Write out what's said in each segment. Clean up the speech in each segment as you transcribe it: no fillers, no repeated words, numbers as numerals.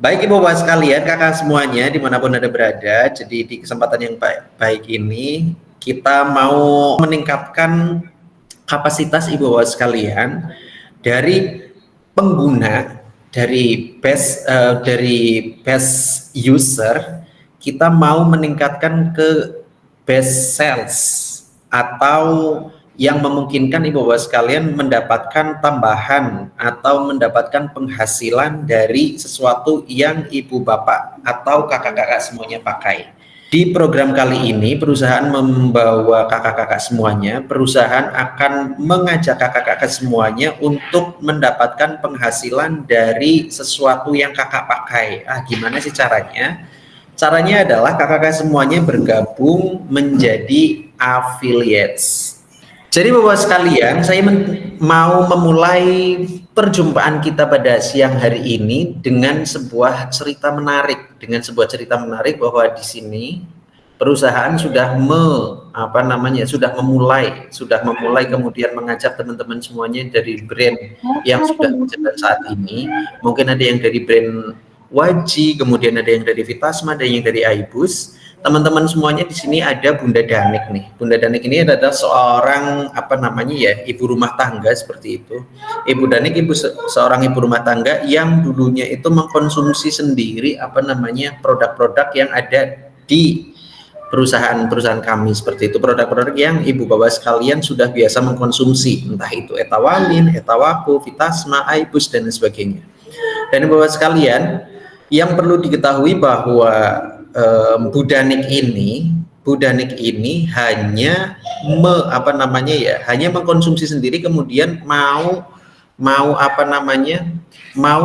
Baik Ibu Bapak sekalian, kakak semuanya dimanapun Anda berada, jadi di kesempatan yang baik ini kita mau meningkatkan kapasitas Ibu Bapak sekalian dari pengguna, dari best user, kita mau meningkatkan ke best sales atau yang memungkinkan Ibu Bapak sekalian mendapatkan tambahan atau mendapatkan penghasilan dari sesuatu yang Ibu Bapak atau kakak-kakak semuanya pakai. Di program kali ini, perusahaan membawa kakak-kakak semuanya, perusahaan akan mengajak kakak-kakak semuanya untuk mendapatkan penghasilan dari sesuatu yang kakak pakai. Gimana sih caranya? Caranya adalah kakak-kakak semuanya bergabung menjadi affiliates. Jadi Bapak sekalian, saya mau memulai perjumpaan kita pada siang hari ini dengan sebuah cerita menarik, bahwa di sini perusahaan sudah memulai kemudian mengajak teman-teman semuanya dari brand yang sudah berjalan saat ini. Mungkin ada yang dari brand Waji, kemudian ada yang dari Vitasma, ada yang dari Aibus. Teman-teman semuanya di sini ada Bunda Danik nih. Bunda Danik ini adalah seorang ibu rumah tangga seperti itu. Ibu Danik seorang ibu rumah tangga yang dulunya itu mengkonsumsi sendiri produk-produk yang ada di perusahaan kami seperti itu, produk-produk yang Ibu Bapak sekalian sudah biasa mengkonsumsi, entah itu Etawalin, Etawaku, Vitasma, Aibus dan sebagainya. Dan Ibu Bapak sekalian, yang perlu diketahui bahwa Bu Danik ini hanya hanya mengkonsumsi sendiri, kemudian mau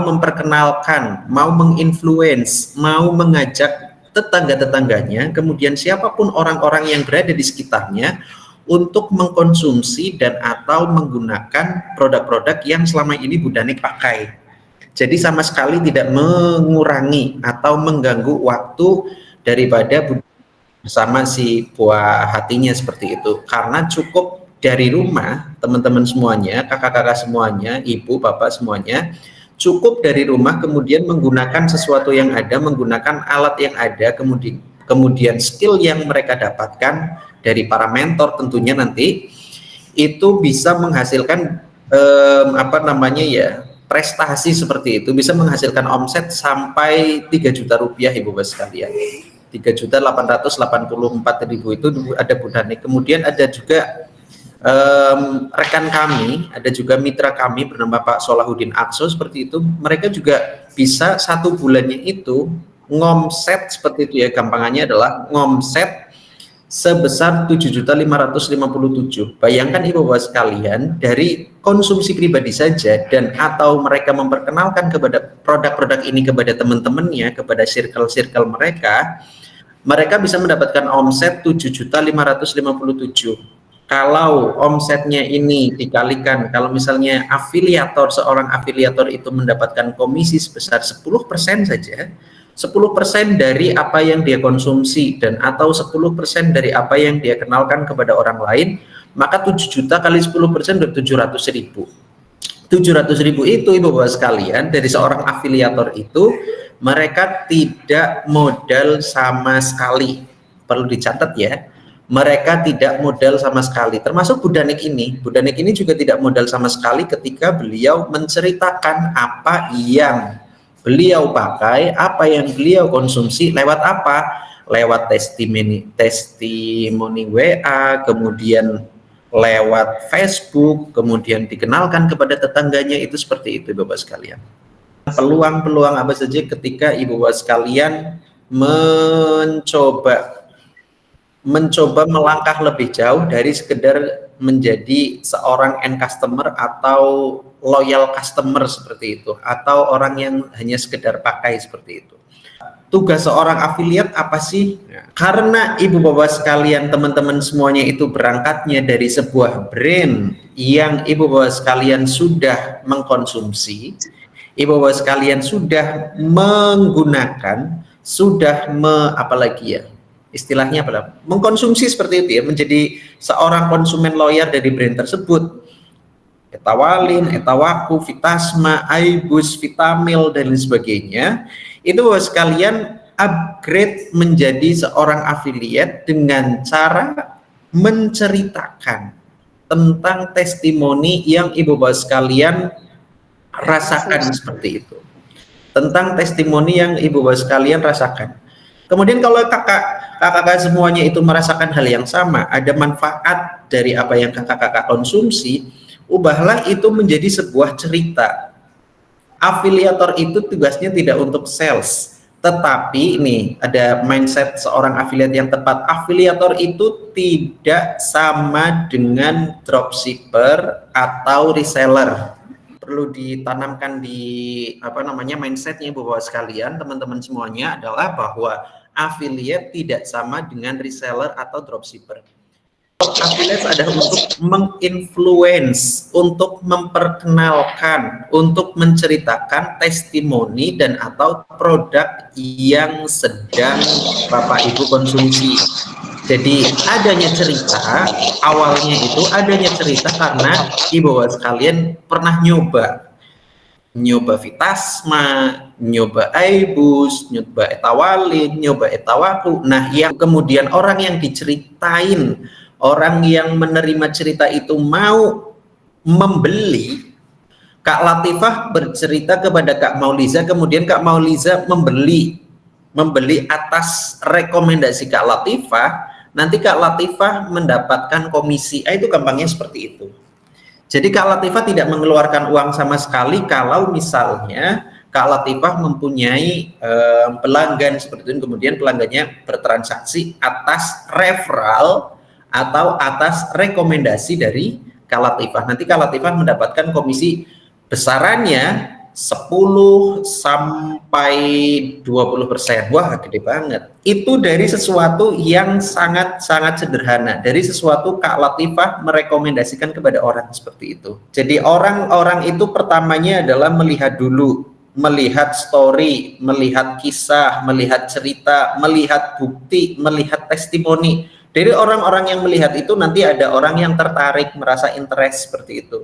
memperkenalkan, mau menginfluence, mau mengajak tetangga-tetangganya, kemudian siapapun orang-orang yang berada di sekitarnya untuk mengkonsumsi dan atau menggunakan produk-produk yang selama ini Bu Danik pakai. Jadi sama sekali tidak mengurangi atau mengganggu waktu daripada bersama si buah hatinya seperti itu. Karena cukup dari rumah, teman-teman semuanya, kakak-kakak semuanya, ibu, bapak semuanya, cukup dari rumah kemudian menggunakan sesuatu yang ada, menggunakan alat yang ada, kemudian skill yang mereka dapatkan dari para mentor tentunya nanti, itu bisa menghasilkan prestasi seperti itu, bisa menghasilkan omset sampai 3 juta rupiah Ibu Bapak sekalian. 3.884.000 itu ada Bu Danik. Kemudian ada juga rekan kami, ada juga mitra kami bernama Pak Solahuddin Akso seperti itu. Mereka juga bisa 1 bulannya itu ngomset seperti itu ya, gampangannya adalah ngomset sebesar 7.557. Bayangkan Ibu Bapak sekalian, dari konsumsi pribadi saja dan atau mereka memperkenalkan kepada produk-produk ini kepada teman-temannya, kepada circle-circle mereka bisa mendapatkan omset 7.557. Kalau omsetnya ini dikalikan, kalau misalnya seorang afiliator itu mendapatkan komisi sebesar 10% saja, 10% dari apa yang dia konsumsi dan atau 10% dari apa yang dia kenalkan kepada orang lain, maka 7 juta kali 10% dari 700.000. 700.000 itu Ibu Bapak sekalian, dari seorang afiliator itu mereka tidak modal sama sekali. Perlu dicatat ya, mereka tidak modal sama sekali. Termasuk Bu Danik ini. Bu Danik ini juga tidak modal sama sekali ketika beliau menceritakan apa yang beliau pakai, apa yang beliau konsumsi, lewat apa? Lewat testimoni WA, kemudian lewat Facebook, kemudian dikenalkan kepada tetangganya, itu seperti itu Bapak sekalian. Peluang-peluang apa saja ketika Ibu Bapak sekalian mencoba melangkah lebih jauh dari sekedar menjadi seorang end customer atau loyal customer seperti itu, atau orang yang hanya sekedar pakai seperti itu. Tugas seorang affiliate apa sih? Karena Ibu Bapak sekalian, teman-teman semuanya itu berangkatnya dari sebuah brand yang Ibu Bapak sekalian sudah mengkonsumsi, Ibu Bapak sekalian sudah menggunakan, istilahnya mengkonsumsi seperti itu ya, menjadi seorang konsumen loyal dari brand tersebut. Etawalin, Etawaku, Vitasma, Aibus, Vitamil dan lain sebagainya, itu sekalian upgrade menjadi seorang affiliate dengan cara menceritakan tentang testimoni yang ibu bapak sekalian rasakan seperti itu. Tentang testimoni yang ibu bapak sekalian rasakan. Kemudian kalau kakak-kakak semuanya itu merasakan hal yang sama, ada manfaat dari apa yang kakak-kakak konsumsi, ubahlah itu menjadi sebuah cerita. Afiliator itu tugasnya tidak untuk sales, tetapi ini ada mindset seorang afiliat yang tepat. Afiliator itu tidak sama dengan dropshipper atau reseller. Perlu ditanamkan di mindsetnya bapak sekalian, teman-teman semuanya, adalah bahwa affiliate tidak sama dengan reseller atau dropshipper. Affiliate adalah untuk menginfluence, untuk memperkenalkan, untuk menceritakan testimoni dan atau produk yang sedang bapak ibu konsumsi. Jadi adanya cerita, awalnya itu adanya cerita karena ibu bapak sekalian pernah nyoba Vitasma, nyoba Aibus, nyoba Etawalin, nyoba Etawaku. Nah, yang kemudian orang yang diceritain, orang yang menerima cerita itu mau membeli, Kak Latifah bercerita kepada Kak Mauliza, kemudian Kak Mauliza membeli atas rekomendasi Kak Latifah. Nanti Kak Latifah mendapatkan komisi. Itu gampangnya seperti itu. Jadi Kak Latifah tidak mengeluarkan uang sama sekali kalau misalnya Kak Latifah mempunyai pelanggan seperti itu, kemudian pelanggannya bertransaksi atas referral atau atas rekomendasi dari Kak Latifah. Nanti Kak Latifah mendapatkan komisi besarannya 10 sampai 20%. Wah, gede banget. Itu dari sesuatu yang sangat-sangat sederhana. Dari sesuatu Kak Latifah merekomendasikan kepada orang seperti itu. Jadi orang-orang itu pertamanya adalah melihat dulu, melihat story, melihat kisah, melihat cerita, melihat bukti, melihat testimoni. Dari orang-orang yang melihat itu nanti ada orang yang tertarik, merasa interest seperti itu.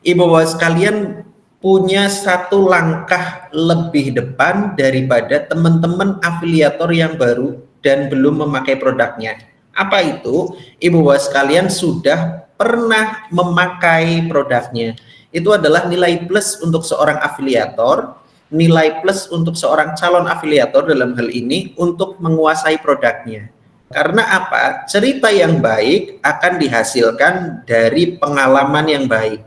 Ibu bapak sekalian punya satu langkah lebih depan daripada teman-teman afiliator yang baru dan belum memakai produknya. Apa itu? Ibu bapak sekalian sudah pernah memakai produknya. Itu adalah nilai plus untuk seorang afiliator, nilai plus untuk seorang calon afiliator dalam hal ini untuk menguasai produknya. Karena apa? Cerita yang baik akan dihasilkan dari pengalaman yang baik.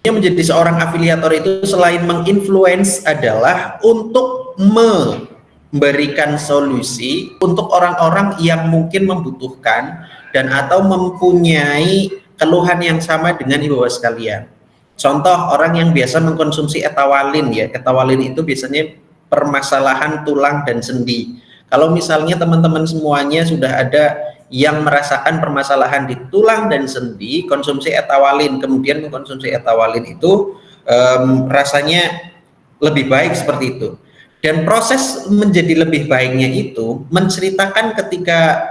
Yang menjadi seorang afiliator itu selain menginfluence adalah untuk memberikan solusi untuk orang-orang yang mungkin membutuhkan dan atau mempunyai keluhan yang sama dengan ibu bapak sekalian. Contoh, orang yang biasa mengkonsumsi Etawalin ya. Etawalin itu biasanya permasalahan tulang dan sendi. Kalau misalnya teman-teman semuanya sudah ada yang merasakan permasalahan di tulang dan sendi, konsumsi Etawalin, kemudian mengkonsumsi Etawalin itu rasanya lebih baik seperti itu. Dan proses menjadi lebih baiknya itu menceritakan ketika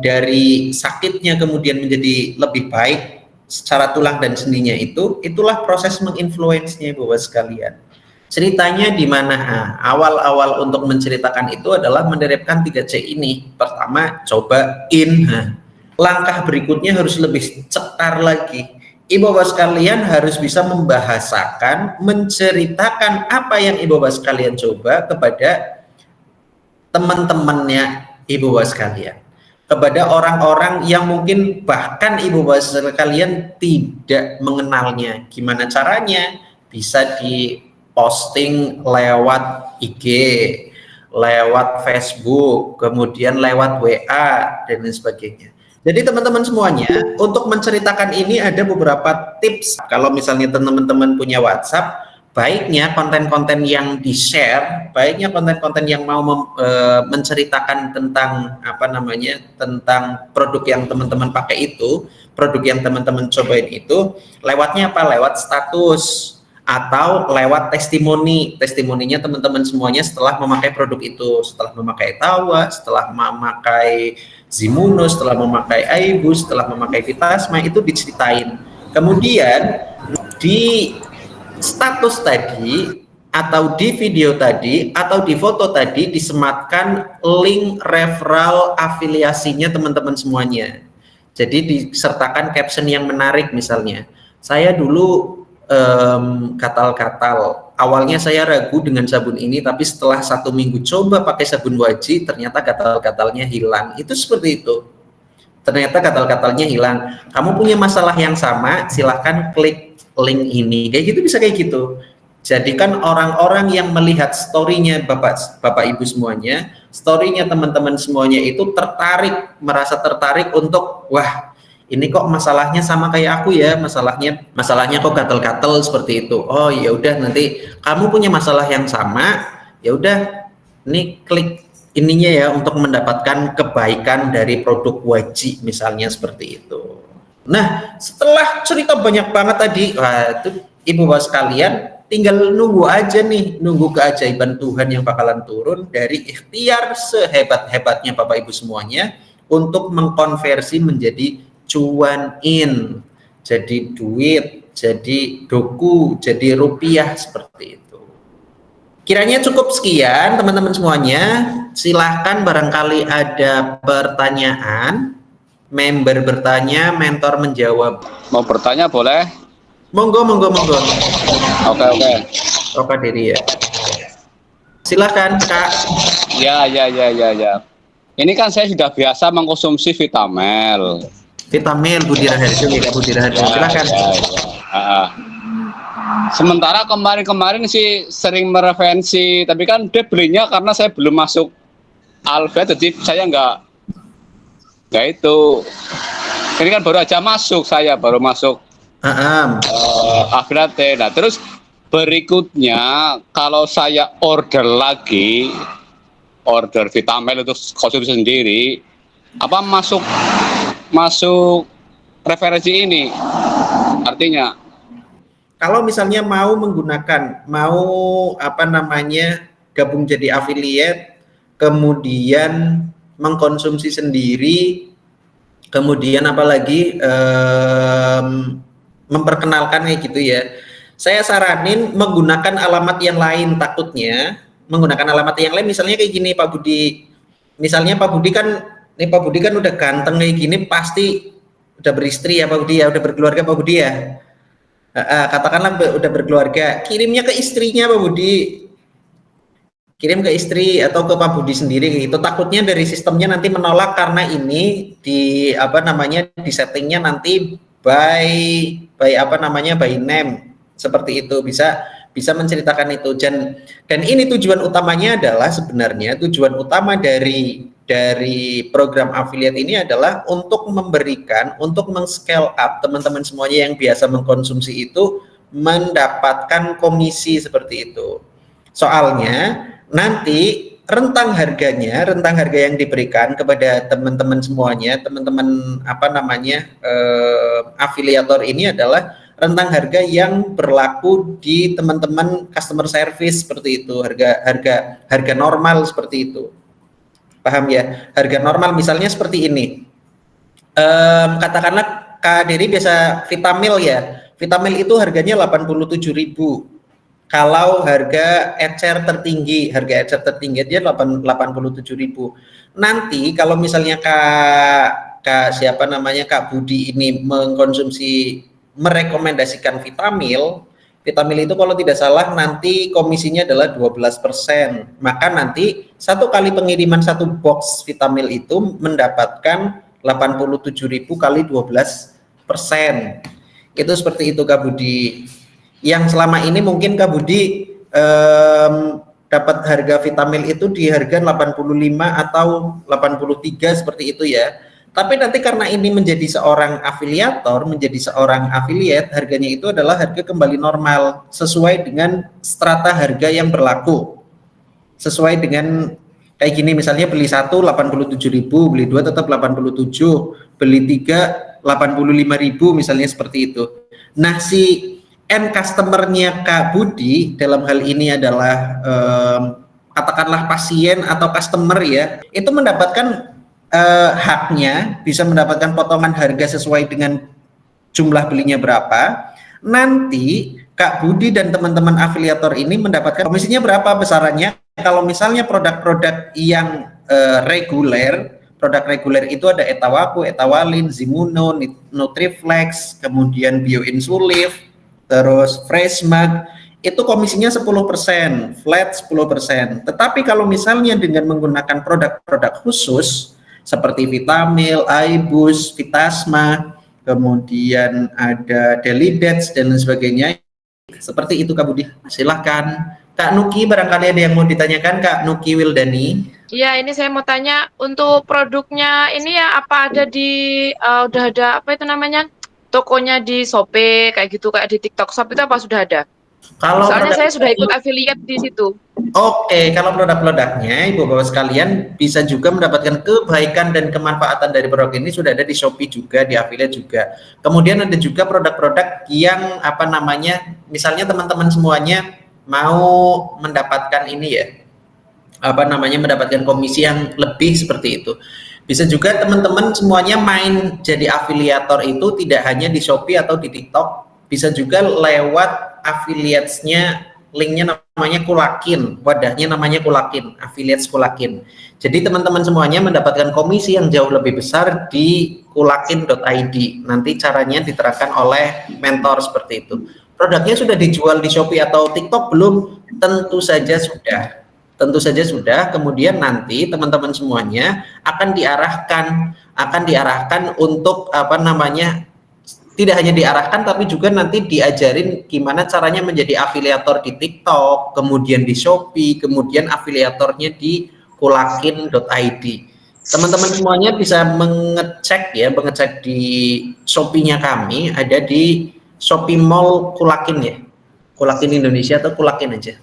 dari sakitnya kemudian menjadi lebih baik secara tulang dan sendinya itu, itulah proses menginfluence-nya bapak sekalian. Ceritanya di mana? Awal-awal untuk menceritakan itu adalah menerapkan 3C ini. Pertama, cobain. Langkah berikutnya harus lebih cetar lagi. Ibu bapak sekalian harus bisa membahasakan, menceritakan apa yang ibu bapak sekalian coba kepada teman-temannya ibu bapak sekalian. Kepada orang-orang yang mungkin bahkan ibu bapak sekalian tidak mengenalnya. Gimana caranya? Bisa di posting lewat IG, lewat Facebook, kemudian lewat WA, dan lain sebagainya. Jadi teman-teman semuanya, untuk menceritakan ini ada beberapa tips. Kalau misalnya teman-teman punya WhatsApp, baiknya konten-konten yang di-share, baiknya konten-konten yang mau menceritakan tentang tentang produk yang teman-teman pakai itu, produk yang teman-teman cobain itu, lewatnya apa? Lewat status atau lewat testimoninya teman-teman semuanya setelah memakai produk itu, setelah memakai Tawa, setelah memakai Zimuno, setelah memakai Aibus, setelah memakai Vitasma, itu diceritain. Kemudian di status tadi atau di video tadi atau di foto tadi disematkan link referral afiliasinya teman-teman semuanya. Jadi disertakan caption yang menarik, misalnya saya dulu gatal-gatal, awalnya saya ragu dengan sabun ini, tapi setelah 1 minggu coba pakai sabun Waji ternyata gatal-gatalnya hilang. Itu seperti itu, ternyata gatal-gatalnya hilang. Kamu punya masalah yang sama, silahkan klik link ini, kayak gitu, bisa kayak gitu. Jadikan orang-orang yang melihat story-nya Bapak Ibu semuanya, story-nya teman-teman semuanya itu tertarik, merasa tertarik untuk, wah ini kok masalahnya sama kayak aku ya, masalahnya kok gatal-gatal seperti itu. Oh ya udah, nanti kamu punya masalah yang sama, ya udah ini klik ininya ya untuk mendapatkan kebaikan dari produk Waji, misalnya seperti itu. Nah, setelah cerita banyak banget tadi, wah, itu Ibu Bapak sekalian tinggal nunggu aja nih, nunggu keajaiban Tuhan yang bakalan turun dari ikhtiar sehebat-hebatnya Bapak Ibu semuanya untuk mengkonversi menjadi cuan in, jadi duit, jadi doku, jadi rupiah, seperti itu. Kiranya cukup sekian teman-teman semuanya. Silahkan barangkali ada pertanyaan, member bertanya, mentor menjawab. Mau bertanya boleh? Monggo. Oke. Oke diri ya. Silakan Kak. Ya. Ini kan saya sudah biasa mengkonsumsi Vitamel. Budi Raharjo, silakan. Sementara kemarin sih sering mereferensi, tapi kan dia belinya karena saya belum masuk Alfa, jadi saya nggak itu. Ini kan baru aja masuk, saya baru masuk Akhirat. Nah terus berikutnya kalau saya order Vitamel itu konsumsi sendiri, apa masuk referensi ini? Artinya kalau misalnya mau gabung jadi affiliate, kemudian mengkonsumsi sendiri, kemudian apalagi memperkenalkan kayak gitu ya, saya saranin menggunakan alamat yang lain. Takutnya menggunakan alamat yang lain, misalnya kayak gini Pak Budi, misalnya Pak Budi kan udah ganteng kayak gini, pasti udah beristri ya Pak Budi ya, udah berkeluarga Pak Budi ya, katakanlah udah berkeluarga, kirimnya ke istrinya Pak Budi, kirim ke istri atau ke Pak Budi sendiri gitu. Takutnya dari sistemnya nanti menolak karena ini di settingnya nanti by name, seperti itu. Bisa menceritakan itu, dan ini tujuan utamanya adalah, sebenarnya tujuan utama dari program affiliate ini adalah untuk meng-scale up teman-teman semuanya yang biasa mengkonsumsi itu mendapatkan komisi, seperti itu. Soalnya nanti rentang harga yang diberikan kepada teman-teman semuanya, teman-teman afiliator ini adalah rentang harga yang berlaku di teman-teman customer service, seperti itu. Harga normal, seperti itu. Paham ya? Harga normal misalnya seperti ini. Katakanlah Kak Dery biasa Vitamil ya. Vitamil itu harganya 87.000. Kalau harga ecer tertinggi dia 87.000. Nanti kalau misalnya Kak Budi ini merekomendasikan Vitamil itu kalau tidak salah nanti komisinya adalah 12%. Maka nanti satu kali pengiriman satu box Vitamil itu mendapatkan 87.000 kali 12%. Itu seperti itu Kak Budi. Yang selama ini mungkin Kak Budi dapat harga Vitamil itu di harga 85 atau 83, seperti itu ya. Tapi nanti karena ini menjadi seorang affiliate, harganya itu adalah harga kembali normal sesuai dengan strata harga yang berlaku. Sesuai dengan kayak gini, misalnya beli 1 87.000, beli 2 tetap 87, beli 3 85.000, misalnya seperti itu. Nah, si end customer-nya Kak Budi dalam hal ini adalah katakanlah pasien atau customer ya, itu mendapatkan haknya, bisa mendapatkan potongan harga sesuai dengan jumlah belinya berapa, nanti Kak Budi dan teman-teman afiliator ini mendapatkan komisinya berapa besarannya. Kalau misalnya produk-produk yang reguler, produk reguler itu ada Etawaku, Etawalin, Zimuno, Nutriflex, kemudian Bioinsulif, terus Freshmag, itu komisinya 10%, flat 10%. Tetapi kalau misalnya dengan menggunakan produk-produk khusus seperti Vitamil, Aibus, Vitasma, kemudian ada Delidets dan lain sebagainya, seperti itu Kak Budi. Silahkan Kak Nuki, barangkali ada yang mau ditanyakan Kak Nuki Wildani. Iya, ini saya mau tanya untuk produknya ini ya apa ada di udah ada apa itu namanya tokonya di Shopee kayak gitu kayak di TikTok Shop itu apa sudah ada? Kalau Soalnya saya sudah ikut produk, affiliate di situ. oke, kalau produk-produknya Ibu Bapak sekalian bisa juga mendapatkan kebaikan dan kemanfaatan dari produk ini sudah ada di Shopee juga, di affiliate juga. Kemudian ada juga produk-produk yang apa namanya, misalnya teman-teman semuanya mau mendapatkan ini ya, apa namanya, mendapatkan komisi yang lebih seperti itu. Bisa juga teman-teman semuanya main jadi afiliator itu tidak hanya di Shopee atau di TikTok, bisa juga lewat affiliates-nya, linknya namanya Kulakin, wadahnya namanya Kulakin, affiliates Kulakin. Jadi teman-teman semuanya mendapatkan komisi yang jauh lebih besar di kulakin.id. Nanti caranya diterangkan oleh mentor seperti itu. Produknya sudah dijual di Shopee atau TikTok belum? Tentu saja sudah. Tentu saja sudah. Kemudian nanti teman-teman semuanya akan diarahkan untuk apa namanya, tidak hanya diarahkan tapi juga nanti diajarin gimana caranya menjadi afiliator di TikTok, kemudian di Shopee, kemudian afiliatornya di kulakin.id. Teman-teman semuanya bisa mengecek di Shopee-nya kami, ada di Shopee Mall Kulakin ya, Kulakin Indonesia atau Kulakin aja.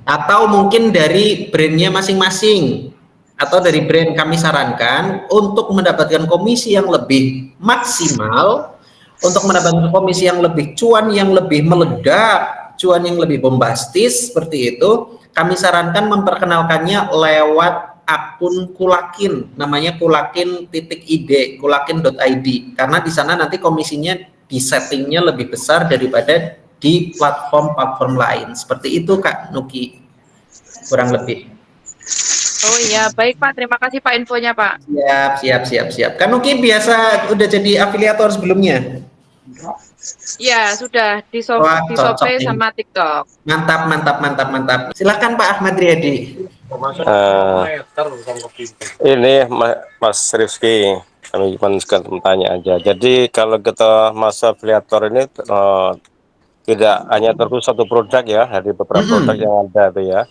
Atau mungkin dari brandnya masing-masing, atau dari brand kami sarankan untuk mendapatkan komisi yang lebih maksimal, untuk mendapatkan komisi yang lebih cuan, yang lebih meledak, cuan yang lebih bombastis seperti itu, kami sarankan memperkenalkannya lewat akun Kulakin, namanya kulakin.id, kulakin.id, karena di sana nanti komisinya di settingnya lebih besar daripada di platform-platform lain. Seperti itu Kak Nuki, kurang lebih. Oh iya, baik Pak. Terima kasih Pak infonya Pak. Siap. Kak Nuki biasa udah jadi afiliator sebelumnya? Iya, sudah di Wah, di cocok Shopee nih. sama TikTok. Mantap. Silahkan Pak Ahmad Riyadi. Ini Mas Rifki, kami cuma sekalian tanya aja. Jadi kalau kita masuk afiliator ini tidak hanya terus satu produk ya, dari beberapa produk yang ada tuh ya.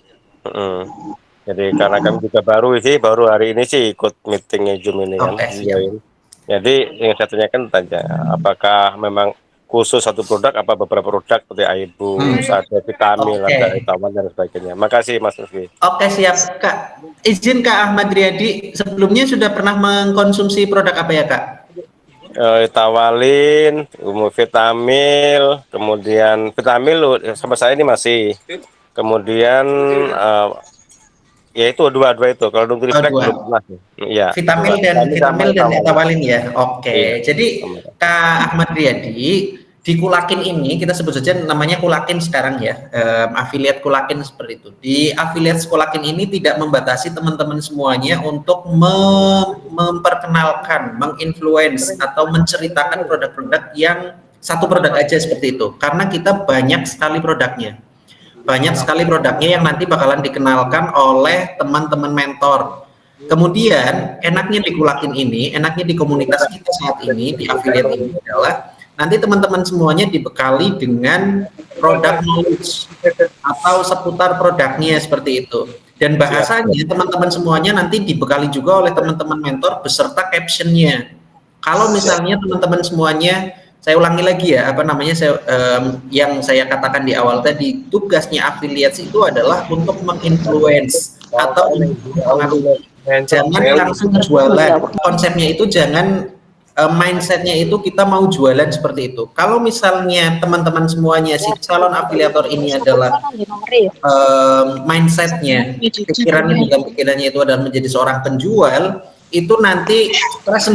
Jadi karena kami juga baru hari ini sih ikut meetingnya Zoom ini kan. Jadi yang saya tanyakan tanya, apakah memang khusus satu produk, apa beberapa produk seperti Aibus, ada Vitamil, ada Etawan dan sebagainya. Makasih Mas Rifki. Oke, siap Kak. Izin Kak Ahmad Riyadi, sebelumnya sudah pernah mengkonsumsi produk apa ya Kak? Tawalin, Vitamil, kemudian Vitamil sama saya ini masih, kemudian ya itu dua itu. Kalau Nutriflex belum pernah. Ya. Vitamil dan Tawalin ya. Oke. Jadi Kak Ahmad Riyadi, di Kulakin ini kita sebut saja namanya Kulakin sekarang ya, afiliat Kulakin seperti itu. Di afiliat Kulakin ini tidak membatasi teman-teman semuanya untuk memperkenalkan, menginfluence atau menceritakan produk-produk yang satu produk aja seperti itu, karena kita banyak sekali produknya yang nanti bakalan dikenalkan oleh teman-teman mentor. Kemudian enaknya di Kulakin ini, enaknya di komunitas kita saat ini, di affiliate ini adalah nanti teman-teman semuanya dibekali dengan produk knowledge atau seputar produknya seperti itu. Dan bahasanya teman-teman semuanya nanti dibekali juga oleh teman-teman mentor beserta captionnya. Kalau misalnya teman-teman semuanya, saya ulangi lagi ya, apa namanya, yang saya katakan di awal tadi, tugasnya affiliates itu adalah untuk menginfluence atau mempengaruhi. Jangan langsung jualan. Konsepnya itu jangan mindsetnya itu kita mau jualan seperti itu. Kalau misalnya teman-teman semuanya si calon afiliator ini adalah mindsetnya, pikirannya itu adalah menjadi seorang penjual, itu nanti stres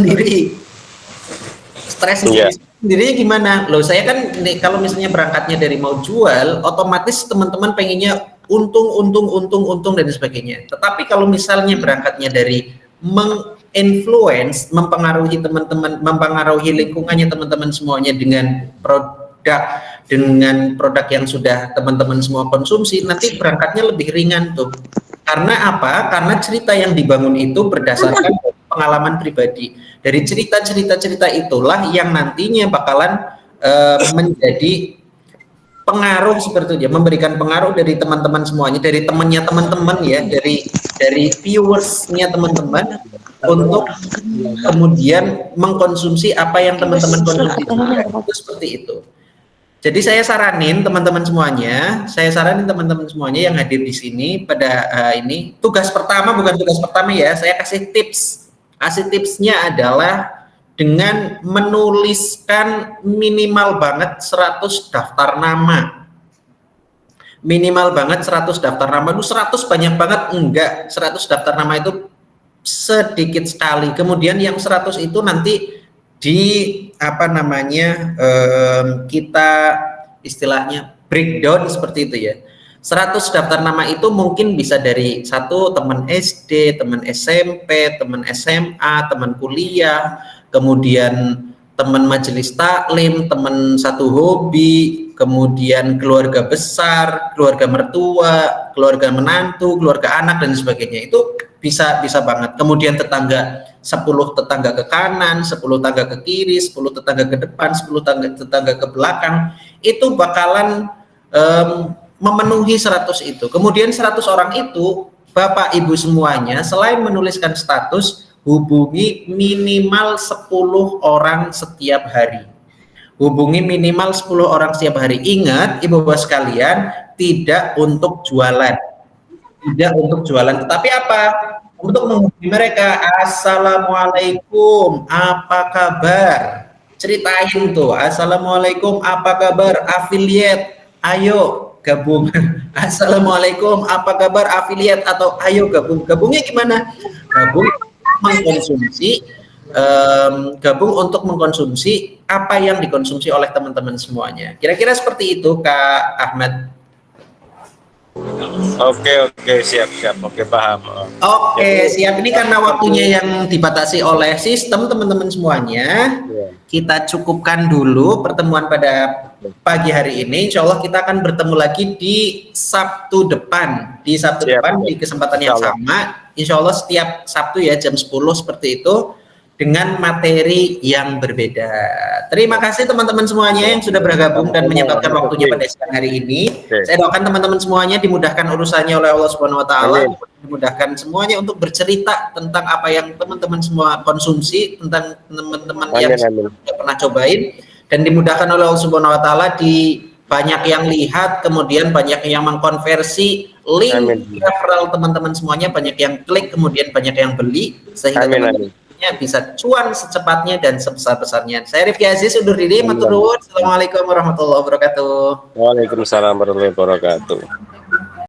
Stres Iya. sendirinya gimana? Loh saya kan kalau misalnya berangkatnya dari mau jual, otomatis teman-teman pengennya untung dan sebagainya. Tetapi kalau misalnya berangkatnya dari menginfluence, mempengaruhi teman-teman, mempengaruhi lingkungannya teman-teman semuanya dengan produk yang sudah teman-teman semua konsumsi, nanti berangkatnya lebih ringan tuh. Karena apa? Karena cerita yang dibangun itu berdasarkan pengalaman pribadi. Dari cerita-cerita itulah yang nantinya bakalan menjadi pengaruh seperti itu ya, memberikan pengaruh dari teman-teman semuanya, dari temannya teman-teman ya, dari viewersnya teman-teman untuk kemudian mengkonsumsi apa yang teman-teman konsumsi juga. Itu seperti itu. Jadi saya saranin teman-teman semuanya yang hadir di sini pada ini, tugas pertama bukan tugas pertama ya, saya kasih tips. Kasih tipsnya adalah dengan menuliskan minimal banget 100 daftar nama. Minimal banget 100 daftar nama. Itu 100 banyak banget? Enggak. 100 daftar nama itu sedikit sekali. Kemudian yang 100 itu nanti di apa namanya kita istilahnya breakdown seperti itu ya. 100 daftar nama itu mungkin bisa dari satu teman SD, teman SMP, teman SMA, teman kuliah, kemudian teman majelis taklim, teman satu hobi, kemudian keluarga besar, keluarga mertua, keluarga menantu, keluarga anak dan sebagainya. Itu bisa banget. Kemudian tetangga, 10 tetangga ke kanan, 10 tetangga ke kiri, 10 tetangga ke depan, 10 tetangga ke belakang. Itu bakalan memenuhi 100 itu. Kemudian 100 orang itu, Bapak Ibu semuanya, selain menuliskan status, hubungi minimal 10 orang setiap hari. Hubungi minimal 10 orang setiap hari. Ingat, Ibu Bapak sekalian, tidak untuk jualan. Tidak untuk jualan, tetapi apa? Untuk menghubungi mereka. Assalamualaikum, apa kabar? Ceritain tuh, Assalamualaikum, apa kabar? Affiliate, ayo gabung. Assalamualaikum, apa kabar affiliate, atau ayo gabung. Gabungnya gimana? Gabung mengkonsumsi, gabung untuk mengkonsumsi apa yang dikonsumsi oleh teman-teman semuanya. Kira-kira seperti itu, Kak Ahmad. Oke, siap. Oke, paham. Oke, siap. Ini karena waktunya yang dibatasi oleh sistem, teman-teman semuanya. Kita cukupkan dulu pertemuan pada pagi hari ini. Insya Allah kita akan bertemu lagi di Sabtu depan. Di Sabtu depan di kesempatan yang sama. Insya Allah setiap Sabtu ya jam 10 seperti itu, dengan materi yang berbeda. Terima kasih teman-teman semuanya yang sudah bergabung dan menyempatkan waktunya pada siang hari ini. Saya doakan teman-teman semuanya dimudahkan urusannya oleh Allah Subhanahu wa taala, dimudahkan semuanya untuk bercerita tentang apa yang teman-teman semua konsumsi, tentang teman-teman yang sudah pernah cobain, dan dimudahkan oleh Allah Subhanahu wa taala di banyak yang lihat, kemudian banyak yang mengkonversi link referral teman-teman semuanya, banyak yang klik, kemudian banyak yang beli, sehingga teman-teman bisa cuan secepatnya dan sebesar-besarnya. Saya Rifki Aziz undur diri, matur nuwun. Assalamualaikum warahmatullahi wabarakatuh. Waalaikumsalam warahmatullahi wabarakatuh.